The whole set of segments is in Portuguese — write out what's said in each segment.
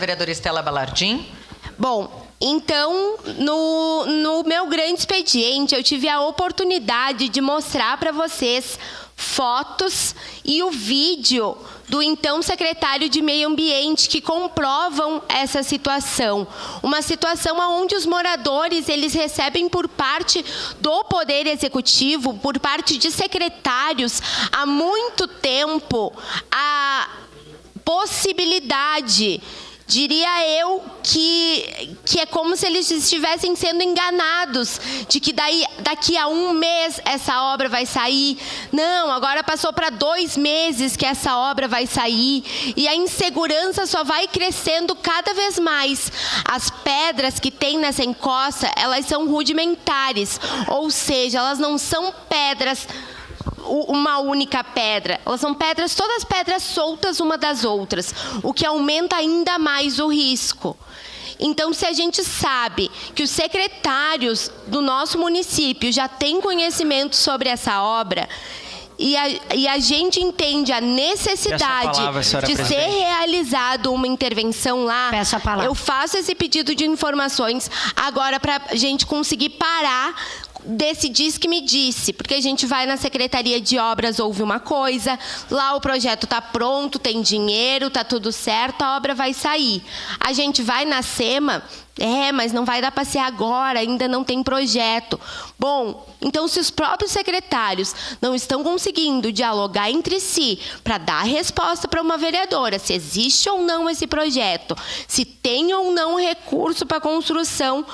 Vereadora Estela Balardim. Bom, então, no meu grande expediente, eu tive a oportunidade de mostrar para vocês fotos e o vídeo do então secretário de Meio Ambiente que comprovam essa situação. Uma situação onde os moradores eles recebem por parte do Poder Executivo, por parte de secretários, há muito tempo, a possibilidade, diria eu, que é como se eles estivessem sendo enganados, de que daqui a um mês essa obra vai sair. Não, agora passou para 2 meses que essa obra vai sair. E a insegurança só vai crescendo cada vez mais. As pedras que tem nessa encosta, elas são rudimentares, ou seja, elas não são pedras, uma única pedra. Elas são pedras, todas pedras soltas uma das outras, o que aumenta ainda mais o risco. Então, se a gente sabe que os secretários do nosso município já têm conhecimento sobre essa obra, e a gente entende a necessidade de ser realizado uma intervenção lá, eu faço esse pedido de informações agora para a gente conseguir parar desse diz que me disse, porque a gente vai na Secretaria de Obras, ouve uma coisa, lá o projeto está pronto, tem dinheiro, está tudo certo, a obra vai sair. A gente vai na SEMA, mas não vai dar para ser agora, ainda não tem projeto. Bom, então se os próprios secretários não estão conseguindo dialogar entre si para dar resposta para uma vereadora, se existe ou não esse projeto, se tem ou não recurso para a construção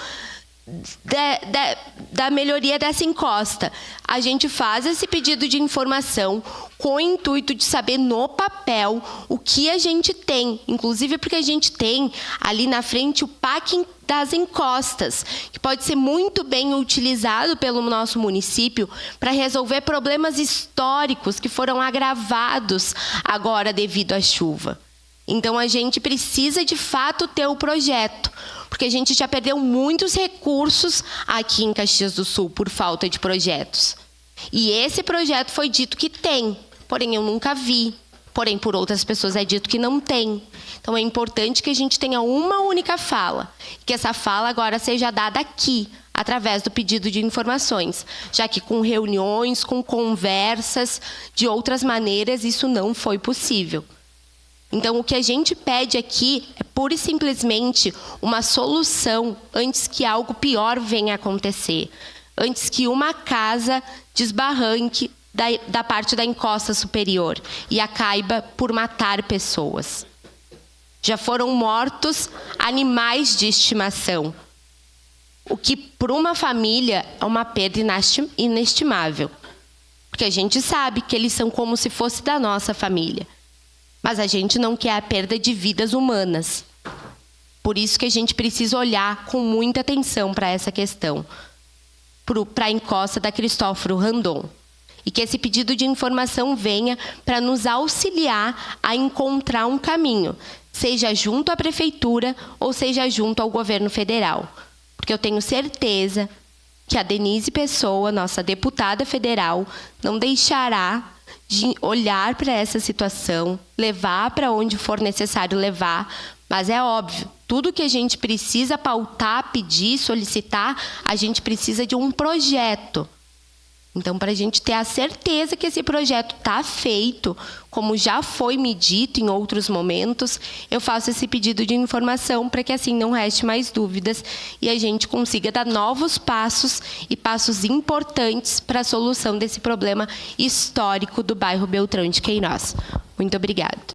da melhoria dessa encosta, a gente faz esse pedido de informação com o intuito de saber no papel o que a gente tem, inclusive porque a gente tem ali na frente o PAC das encostas, que pode ser muito bem utilizado pelo nosso município para resolver problemas históricos que foram agravados agora devido à chuva. Então, a gente precisa, de fato, ter o projeto, porque a gente já perdeu muitos recursos aqui em Caxias do Sul por falta de projetos. E esse projeto foi dito que tem, porém eu nunca vi. Porém, por outras pessoas é dito que não tem. Então, é importante que a gente tenha uma única fala, que essa fala agora seja dada aqui, através do pedido de informações, já que com reuniões, com conversas, de outras maneiras, isso não foi possível. Então, o que a gente pede aqui é pura e simplesmente uma solução antes que algo pior venha a acontecer. Antes que uma casa desbarranque da parte da encosta superior e acaiba por matar pessoas. Já foram mortos animais de estimação, o que para uma família é uma perda inestimável. Porque a gente sabe que eles são como se fosse da nossa família. Mas a gente não quer a perda de vidas humanas. Por isso que a gente precisa olhar com muita atenção para essa questão, para a encosta da Cristóforo Randon. E que esse pedido de informação venha para nos auxiliar a encontrar um caminho, seja junto à Prefeitura ou seja junto ao Governo Federal. Porque eu tenho certeza que a Denise Pessoa, nossa deputada federal, não deixará de olhar para essa situação, levar para onde for necessário levar, mas é óbvio, tudo que a gente precisa pautar, pedir, solicitar, a gente precisa de um projeto. Então, para a gente ter a certeza que esse projeto está feito, como já foi me dito em outros momentos, eu faço esse pedido de informação para que assim não reste mais dúvidas e a gente consiga dar novos passos e passos importantes para a solução desse problema histórico do bairro Beltrão de Queiroz. Muito obrigada.